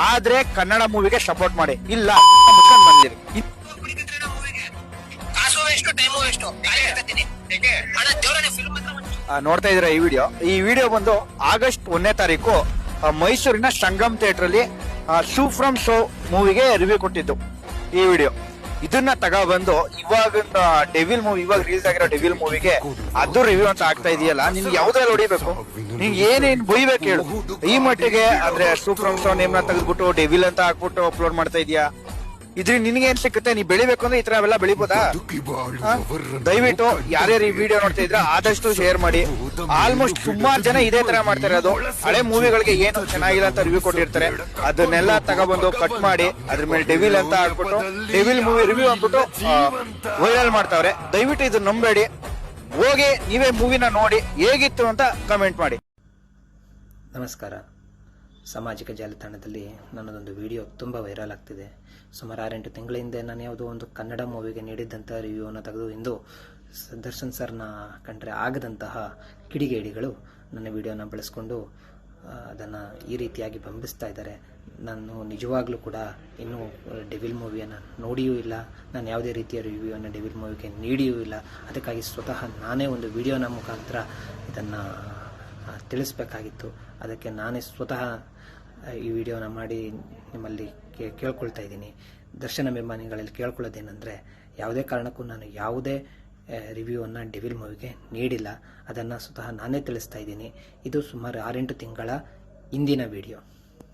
ಆದ್ರೆ ಕನ್ನಡ ಮೂವಿಗೆ ಸಪೋರ್ಟ್ ಮಾಡಿ, ಇಲ್ಲ ಬಂದಿರಿ. ನೋಡ್ತಾ ಇದ್ರ ಈ ವಿಡಿಯೋ ಬಂದು ಆಗಸ್ಟ್ 1ನೇ ತಾರೀಕು ಮೈಸೂರಿನ ಸಂಗಮ್ ಥಿಯೇಟರ್ ಅಲ್ಲಿ ಶೂ ಫ್ರಮ್ ಶೋ ಮೂವಿಗೆ ರಿವ್ಯೂ ಕೊಟ್ಟಿದ್ದು. ಈ ವಿಡಿಯೋ ಇದನ್ನ ತಗೊಬಂದು ಇವಾಗ ಡೆವಿಲ್ ಮೂವಿ, ಇವಾಗ ರಿಲೀಸ್ ಆಗಿರೋ ಡೆವಿಲ್ ಮೂವಿಗೆ ಅದು ರಿವ್ಯೂ ಅಂತ ಆಗ್ತಾ ಇದೆಯಲ್ಲ, ನಿನ್ಗೆ ಯಾವ್ದ್ರಲ್ಲಿ ಹೊಡಿಬೇಕು, ನಿನ್ಗೆ ಏನೇನ್ ಬೊಯ್ಬೇಕು ಹೇಳು? ಈ ಮಟ್ಟಿಗೆ ಆದ್ರೆ ಶೂ ಫ್ರಮ್ ಶೋ ನೇಮ್ನ ತೆಗೆದ್ಬಿಟ್ಟು ಡೆವಿಲ್ ಅಂತ ಹಾಕ್ಬಿಟ್ಟು ಅಪ್ಲೋಡ್ ಮಾಡ್ತಾ ಇದೀಯಾ. ಇದ್ರಿಂದ ನಿನ್ಗೆ ಏನ್ ಸಿಕ್ಕುತ್ತೆ? ನೀ ಬೆಳಿಬೇಕು ಅಂದ್ರೆ ಈ ತರ ಅವೆಲ್ಲ ಬೆಳಿಬೋದಾ? ದಯವಿಟ್ಟು ಯಾರ್ಯಾರು ಈ ವಿಡಿಯೋ ನೋಡ್ತಾ ಇದ್ರ ಆದಷ್ಟು ಶೇರ್ ಮಾಡಿ. ಆಲ್ಮೋಸ್ಟ್ ಸುಮಾರು ಜನ ಇದೇ ತರ ಮಾಡ್ತಾರೆ. ಅದು ಹಳೆ ಮೂವಿಗಳಿಗೆ ಏನು ಚೆನ್ನಾಗಿಲ್ಲ ಅಂತ ರಿವ್ಯೂ ಕೊಟ್ಟಿರ್ತಾರೆ, ಅದನ್ನೆಲ್ಲ ತಗೊಬಂದು ಕಟ್ ಮಾಡಿ ಅದ್ರ ಮೇಲೆ ಡೆವಿಲ್ ಅಂತ ಹಾಕ್ಬಿಟ್ಟು ಡೆವಿಲ್ ಮೂವಿ ರಿವ್ಯೂ ಅಂದ್ಬಿಟ್ಟು ವೈರಲ್ ಮಾಡ್ತಾವ್ರೆ. ದಯವಿಟ್ಟು ಇದು ನಂಬೇಡಿ. ಹೋಗಿ ನೀವೇ ಮೂವಿನ ನೋಡಿ ಹೇಗಿತ್ತು ಅಂತ ಕಮೆಂಟ್ ಮಾಡಿ. ನಮಸ್ಕಾರ. ಸಾಮಾಜಿಕ ಜಾಲತಾಣದಲ್ಲಿ ನನ್ನದೊಂದು ವಿಡಿಯೋ ತುಂಬ ವೈರಲ್ ಆಗ್ತಿದೆ. ಸುಮಾರು 6-8 ತಿಂಗಳ ಹಿಂದೆ ನಾನು ಯಾವುದೋ ಒಂದು ಕನ್ನಡ ಮೂವಿಗೆ ನೀಡಿದ್ದಂಥ ರಿವ್ಯೂವನ್ನು ತೆಗೆದು ಇಂದು ದರ್ಶನ್ ಸರ್ನ ಕಂಡ್ರೆ ಆಗದಂತಹ ಕಿಡಿಗೇಡಿಗಳು ನನ್ನ ವಿಡಿಯೋನ ಬಳಸ್ಕೊಂಡು ಅದನ್ನು ಈ ರೀತಿಯಾಗಿ ಬಂಬಿಸ್ತಾ ಇದ್ದಾರೆ. ನಾನು ನಿಜವಾಗ್ಲೂ ಕೂಡ ಇನ್ನೂ ಡೆವಿಲ್ ಮೂವಿಯನ್ನು ನೋಡಿಯೂ ಇಲ್ಲ, ನಾನು ಯಾವುದೇ ರೀತಿಯ ರಿವ್ಯೂವನ್ನು ಡೆವಿಲ್ ಮೂವಿಗೆ ನೀಡಿಯೂ ಇಲ್ಲ. ಅದಕ್ಕಾಗಿ ಸ್ವತಃ ನಾನೇ ಒಂದು ವಿಡಿಯೋನ ಮುಖಾಂತರ ಇದನ್ನು ತಿಳಿಸ್ಬೇಕಾಗಿತ್ತು. ಅದಕ್ಕೆ ನಾನೇ ಸ್ವತಃ ಈ ವಿಡಿಯೋನ ಮಾಡಿ ನಿಮ್ಮಲ್ಲಿ ಕೇಳ್ಕೊಳ್ತಾ ಇದ್ದೀನಿ. ದರ್ಶನ ಅಭಿಮಾನಿಗಳಲ್ಲಿ ಕೇಳ್ಕೊಳ್ಳೋದೇನೆಂದರೆ, ಯಾವುದೇ ಕಾರಣಕ್ಕೂ ನಾನು ಯಾವುದೇ ರಿವ್ಯೂವನ್ನು ಡೆವಿಲ್ ಮೂವಿಗೆ ನೀಡಿಲ್ಲ. ಅದನ್ನು ಸ್ವತಃ ನಾನೇ ತಿಳಿಸ್ತಾ ಇದ್ದೀನಿ. ಇದು ಸುಮಾರು 6-8 ತಿಂಗಳ ಹಿಂದಿನ ವಿಡಿಯೋ.